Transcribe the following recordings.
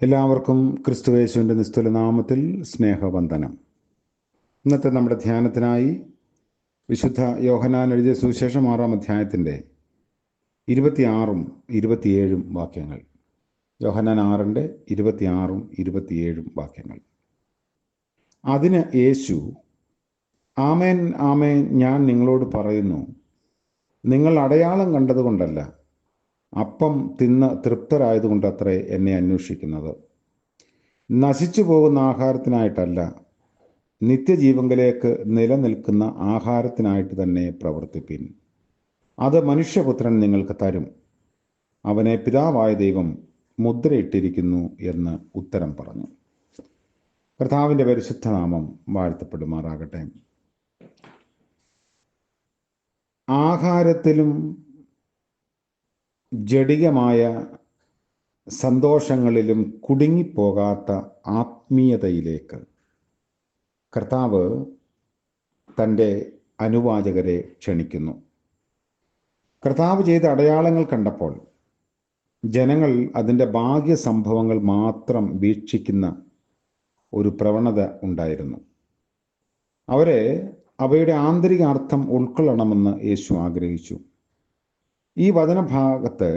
എല്ലാവർക്കും ക്രിസ്തുയേശുവിൻ്റെ നിസ്തുല നാമത്തിൽ സ്നേഹവന്ദനം. ഇന്നത്തെ നമ്മുടെ ധ്യാനത്തിനായി വിശുദ്ധ യോഹന്നാൻ എഴുതിയ സുവിശേഷം 6-ാം അധ്യായത്തിൻ്റെ 26-ഉം 27-ഉം വാക്യങ്ങൾ. യോഹന്നാൻ 6-ന്റെ 26-ഉം 27-ഉം വാക്യങ്ങൾ. അതിന് യേശു, ആമേൻ ആമേൻ ഞാൻ നിങ്ങളോട് പറയുന്നു, നിങ്ങൾ അടയാളം കണ്ടതുകൊണ്ടല്ല, അപ്പം തിന്ന് തൃപ്തരായതുകൊണ്ടത്രേ എന്നെ അന്വേഷിക്കുന്നത്. നശിച്ചു പോകുന്ന ആഹാരത്തിനായിട്ടല്ല, നിത്യജീവങ്കലേക്ക് നിലനിൽക്കുന്ന ആഹാരത്തിനായിട്ട് തന്നെ പ്രവർത്തിപ്പിൻ. അത് മനുഷ്യപുത്രൻ നിങ്ങൾക്ക് തരും. അവനെ പിതാവായ ദൈവം മുദ്രയിട്ടിരിക്കുന്നു എന്ന് ഉത്തരം പറഞ്ഞു. കർത്താവിൻ്റെ പരിശുദ്ധ നാമം വാഴ്ത്തപ്പെടുമാറാകട്ടെ. ആഹാരത്തിലും ജഡികമായ സന്തോഷങ്ങളിലും കുടുങ്ങിപ്പോകാത്ത ആത്മീയതയിലേക്ക് കർത്താവ് തൻ്റെ അനുവാചകരെ ക്ഷണിക്കുന്നു. കർത്താവ് ചെയ്ത അടയാളങ്ങൾ കണ്ടപ്പോൾ ജനങ്ങൾ അതിൻ്റെ ഭാഗ്യസംഭവങ്ങൾ മാത്രം വീക്ഷിക്കുന്ന ഒരു പ്രവണത ഉണ്ടായിരുന്നു. അവയുടെ ആന്തരിക അർത്ഥം ഉൾക്കൊള്ളണമെന്ന് യേശു ആഗ്രഹിച്ചു. ഈ വചനഭാഗത്ത്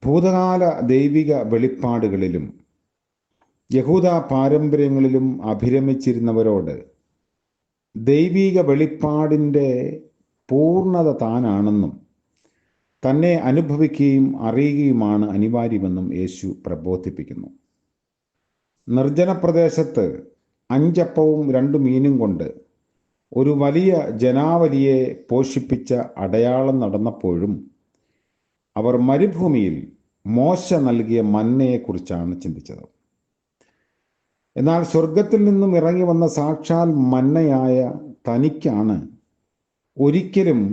ഭൂതകാല ദൈവിക വെളിപ്പാടുകളിലും യഹൂദ പാരമ്പര്യങ്ങളിലും അഭിരമിച്ചിരുന്നവരോട് ദൈവിക വെളിപ്പാടിൻ്റെ പൂർണ്ണത താനാണെന്നും തന്നെ അനുഭവിക്കുകയും അറിയുകയുമാണ് അനിവാര്യമെന്നും യേശു പ്രബോധിപ്പിക്കുന്നു. നിർജ്ജന പ്രദേശത്ത് 5 അപ്പവും 2 മീനും കൊണ്ട് ഒരു വലിയ ജനാവലിയെ പോഷിപ്പിച്ച അടയാളം നടന്നപ്പോഴും അവർ മരുഭൂമിയിൽ മോശ നൽകിയ മന്നയെക്കുറിച്ചാണ് ചിന്തിച്ചത്. എന്നാൽ സ്വർഗത്തിൽ നിന്നും ഇറങ്ങി വന്ന സാക്ഷാൽ മന്നയായ തനിക്കാണ് ഒരിക്കലും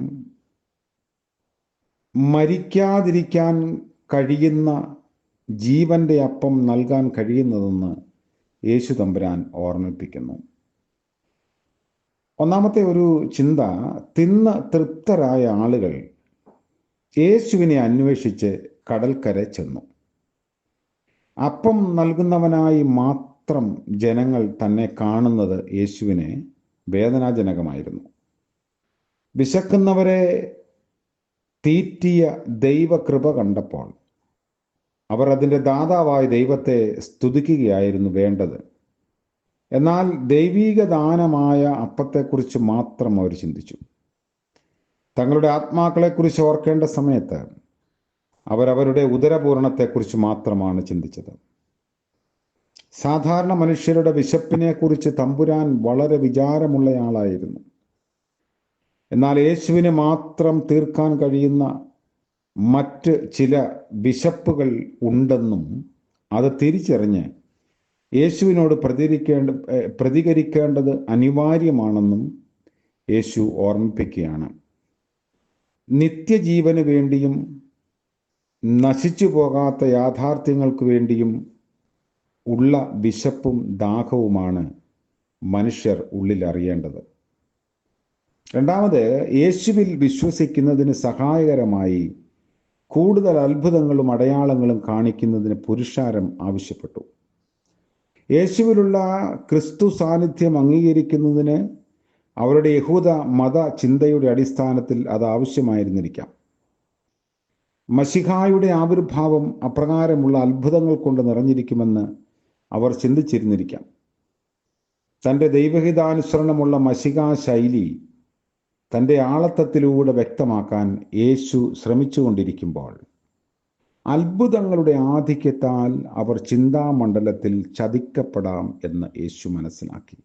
മരിക്കാതിരിക്കാൻ കഴിയുന്ന ജീവന്റെ അപ്പം നൽകാൻ കഴിയുന്നതെന്ന് യേശു തമ്പുരാൻ ഓർമ്മിപ്പിക്കുന്നു. ഒന്നാമത്തെ ഒരു ചിന്ത, തിന്ന് തൃപ്തരായ ആളുകൾ യേശുവിനെ അന്വേഷിച്ച് കടൽക്കര ചെന്നു. അപ്പം നൽകുന്നവനായി മാത്രം ജനങ്ങൾ തന്നെ കാണുന്നത് യേശുവിനെ വേദനാജനകമായിരുന്നു. വിശക്കുന്നവരെ തീറ്റിയ ദൈവകൃപ കണ്ടപ്പോൾ അവർ അതിൻ്റെ ദാതാവായ ദൈവത്തെ സ്തുതിക്കുകയായിരുന്നു വേണ്ടത്. എന്നാൽ ദൈവീക ദാനമായ അപ്പത്തെക്കുറിച്ച് മാത്രം അവർ ചിന്തിച്ചു. തങ്ങളുടെ ആത്മാക്കളെക്കുറിച്ച് ഓർക്കേണ്ട സമയത്ത് അവരവരുടെ ഉദരപൂരണത്തെക്കുറിച്ച് മാത്രമാണ് ചിന്തിച്ചത്. സാധാരണ മനുഷ്യരുടെ വിശപ്പിനെക്കുറിച്ച് തമ്പുരാൻ വളരെ വിചാരമുള്ളയാളായിരുന്നു. എന്നാൽ യേശുവിനെ മാത്രം തീർക്കാൻ കഴിയുന്ന മറ്റ് ചില വിശപ്പുകൾ ഉണ്ടെന്നും അത് തിരിച്ചറിഞ്ഞ് യേശുവിനോട് പ്രതികരിക്കേണ്ടത് അനിവാര്യമാണെന്നും യേശു ഓർമ്മിപ്പിക്കുകയാണ്. നിത്യജീവന് വേണ്ടിയും നശിച്ചു പോകാത്ത യാഥാർത്ഥ്യങ്ങൾക്ക് വേണ്ടിയും ഉള്ള വിശപ്പും ദാഹവുമാണ് മനുഷ്യർ ഉള്ളിൽ അറിയേണ്ടത്. രണ്ടാമത്, യേശുവിൽ വിശ്വസിക്കുന്നതിന് സഹായകരമായി കൂടുതൽ അത്ഭുതങ്ങളും അടയാളങ്ങളും കാണിക്കുന്നതിന് പുരുഷാരം ആവശ്യപ്പെട്ടു. യേശുവിലുള്ള ക്രിസ്തു സാന്നിധ്യം അംഗീകരിക്കുന്നതിന് അവരുടെ യഹൂദ മത ചിന്തയുടെ അടിസ്ഥാനത്തിൽ അത് ആവശ്യമായിരുന്നിരിക്കാം. മശിഹായുടെ ആവിർഭാവം അപ്രകാരമുള്ള അത്ഭുതങ്ങൾ കൊണ്ട് നിറഞ്ഞിരിക്കുമെന്ന് അവർ ചിന്തിച്ചിരുന്നിരിക്കാം. തൻ്റെ ദൈവഹിതാനുസരണമുള്ള മശിഹാ ശൈലി തൻ്റെ ആളത്വത്തിലൂടെ വ്യക്തമാക്കാൻ യേശു ശ്രമിച്ചുകൊണ്ടിരിക്കുമ്പോൾ അത്ഭുതങ്ങളുടെ ആധിക്യത്താൽ അവർ ചിന്താമണ്ഡലത്തിൽ ചതിക്കപ്പെടാം എന്ന് യേശു മനസ്സിലാക്കി.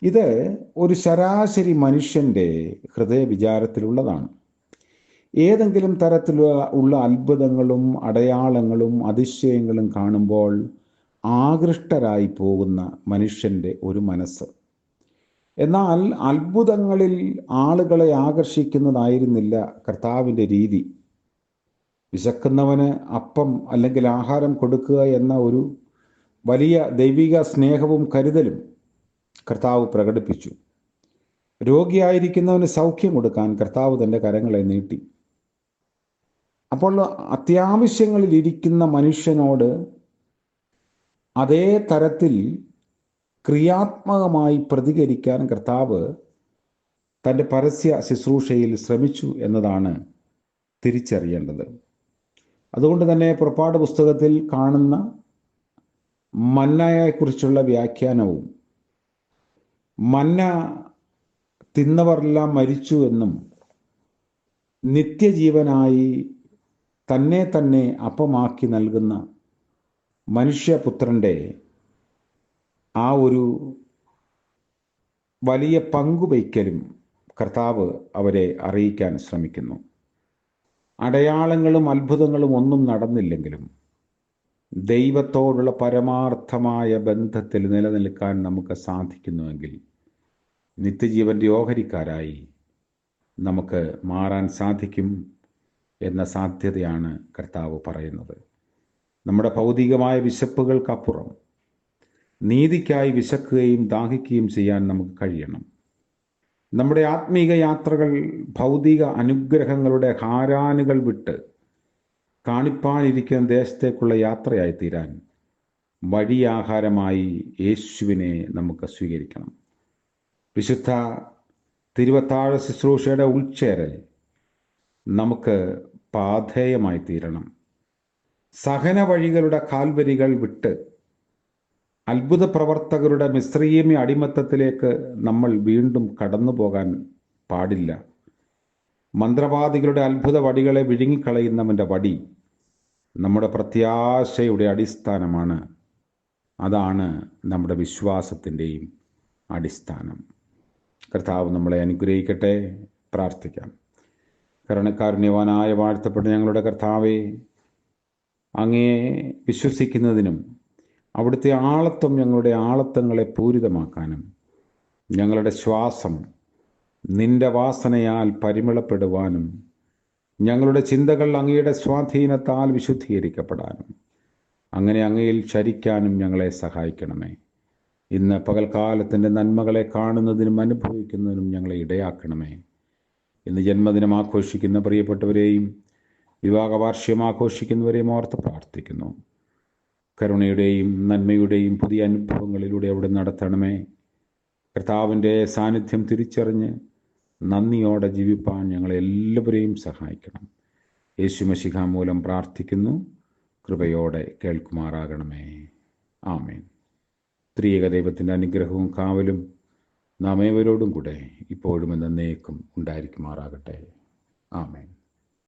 ഇത് ഒരു ശരാശരി മനുഷ്യൻ്റെ ഹൃദയവിചാരത്തിലുള്ളതാണ്. ഏതെങ്കിലും തരത്തിലുള്ള അത്ഭുതങ്ങളും അടയാളങ്ങളും അതിശയങ്ങളും കാണുമ്പോൾ ആകൃഷ്ടരായി പോകുന്ന മനുഷ്യൻ്റെ ഒരു മനസ്സ്. എന്നാൽ അത്ഭുതങ്ങളിൽ ആളുകളെ ആകർഷിക്കുന്നതായിരുന്നില്ല കർത്താവിൻ്റെ രീതി. വിശക്കുന്നവന് അപ്പം അല്ലെങ്കിൽ ആഹാരം കൊടുക്കുക എന്ന ഒരു വലിയ ദൈവിക സ്നേഹവും കരുതലും കർത്താവ് പ്രകടിപ്പിച്ചു. രോഗിയായിരിക്കുന്നവന് സൗഖ്യം കൊടുക്കാൻ കർത്താവ് തൻ്റെ കരങ്ങളെ നീട്ടി. അപ്പോൾ അത്യാവശ്യങ്ങളിൽ ഇരിക്കുന്ന മനുഷ്യനോട് അതേ തരത്തിൽ ക്രിയാത്മകമായി പ്രതികരിക്കാൻ കർത്താവ് തൻ്റെ പരസ്യ ശുശ്രൂഷയിൽ ശ്രമിച്ചു എന്നതാണ് തിരിച്ചറിയേണ്ടത്. അതുകൊണ്ട് തന്നെ പുറപ്പാട് പുസ്തകത്തിൽ കാണുന്ന മന്നയെക്കുറിച്ചുള്ള വ്യാഖ്യാനവും മന്ന തിന്നവരെല്ലാം മരിച്ചു എന്നും നിത്യജീവനായി തന്നെ തന്നെ അപ്പമാക്കി നൽകുന്ന മനുഷ്യപുത്രൻ്റെ ആ ഒരു വലിയ പങ്കുവയ്ക്കലും കർത്താവ് അവരെ അറിയിക്കാൻ ശ്രമിക്കുന്നു. അടയാളങ്ങളും അത്ഭുതങ്ങളും ഒന്നും നടന്നില്ലെങ്കിലും ദൈവത്തോടുള്ള പരമാർത്ഥമായ ബന്ധത്തിൽ നിലനിൽക്കാൻ നമുക്ക് സാധിക്കുന്നുവെങ്കിൽ നിത്യജീവൻ്റെ ഓഹരിക്കാരായി നമുക്ക് മാറാൻ സാധിക്കും എന്ന സാധ്യതയാണ് കർത്താവ് പറയുന്നത്. നമ്മുടെ ഭൗതികമായ വിശപ്പുകൾക്കപ്പുറം നീതിക്കായി വിശക്കുകയും ദാഹിക്കുകയും ചെയ്യാൻ നമുക്ക് കഴിയണം. നമ്മുടെ ആത്മീക യാത്രകൾ ഭൗതിക അനുഗ്രഹങ്ങളുടെ ഹാരാനുകൾ വിട്ട് കാണിപ്പാനിരിക്കുന്ന ദേശത്തേക്കുള്ള യാത്രയായി തീരാൻ വഴിയാഹാരമായി യേശുവിനെ നമുക്ക് സ്വീകരിക്കണം. വിശുദ്ധ തിരുവത്താഴ ശുശ്രൂഷയുടെ ഉൾച്ചേരൽ നമുക്ക് പാഥേയമായി തീരണം. സഹന വഴികളുടെ കാൽവരികൾ വിട്ട് അത്ഭുത പ്രവർത്തകരുടെ മിസ്രയീമ്യ അടിമത്തത്തിലേക്ക് നമ്മൾ വീണ്ടും കടന്നു പോകാൻ പാടില്ല. മന്ത്രവാദികളുടെ അത്ഭുത വടികളെ വിഴുങ്ങിക്കളയുന്നവൻ്റെ വടി നമ്മുടെ പ്രത്യാശയുടെ അടിസ്ഥാനമാണ്. അതാണ് നമ്മുടെ വിശ്വാസത്തിൻ്റെയും അടിസ്ഥാനം. കർത്താവ് നമ്മളെ അനുഗ്രഹിക്കട്ടെ. പ്രാർത്ഥിക്കാം. കരുണക്കാരുണ്യവാനായ വാഴ്ത്തപ്പെട്ട ഞങ്ങളുടെ കർത്താവേ, അങ്ങയെ വിശ്വസിക്കുന്നതിനും അവിടുത്തെ ആളത്വം ഞങ്ങളുടെ ആളത്വങ്ങളെ പൂരിതമാക്കാനും ഞങ്ങളുടെ ശ്വാസം നിന്റെ വാസനയാൽ പരിമളപ്പെടുവാനും ഞങ്ങളുടെ ചിന്തകൾ അങ്ങയുടെ സ്വാധീനത്താൽ വിശുദ്ധീകരിക്കപ്പെടാനും അങ്ങനെ അങ്ങയിൽ ചരിക്കാനും ഞങ്ങളെ സഹായിക്കണമേ. ഇന്ന് പകൽക്കാലത്തിൻ്റെ നന്മകളെ കാണുന്നതിനും അനുഭവിക്കുന്നതിനും ഞങ്ങളെ ഇടയാക്കണമേ. ഇന്ന് ജന്മദിനം ആഘോഷിക്കുന്ന പ്രിയപ്പെട്ടവരെയും വിവാഹവാർഷികം ആഘോഷിക്കുന്നവരെയും ഓർത്ത് പ്രാർത്ഥിക്കുന്നു. കരുണയുടെയും നന്മയുടെയും പുതിയ അനുഭവങ്ങളിലൂടെ അവിടെ നടത്തണമേ. കർത്താവിൻ്റെ സാന്നിധ്യം തിരിച്ചറിഞ്ഞ് നന്ദിയോടെ ജീവിപ്പാൻ ഞങ്ങളെല്ലാവരെയും സഹായിക്കണം. യേശു മശിഹ മൂലം പ്രാർത്ഥിക്കുന്നു. കൃപയോടെ കേൾക്കുമാറാകണമേ. ആമേൻ. ത്രിയേക ദൈവത്തിൻ്റെ അനുഗ്രഹവും കാവലും നാം ഏവരോടും കൂടെ ഇപ്പോഴും എന്നേക്കും ഉണ്ടായിരിക്കുമാറാകട്ടെ. ആമേൻ.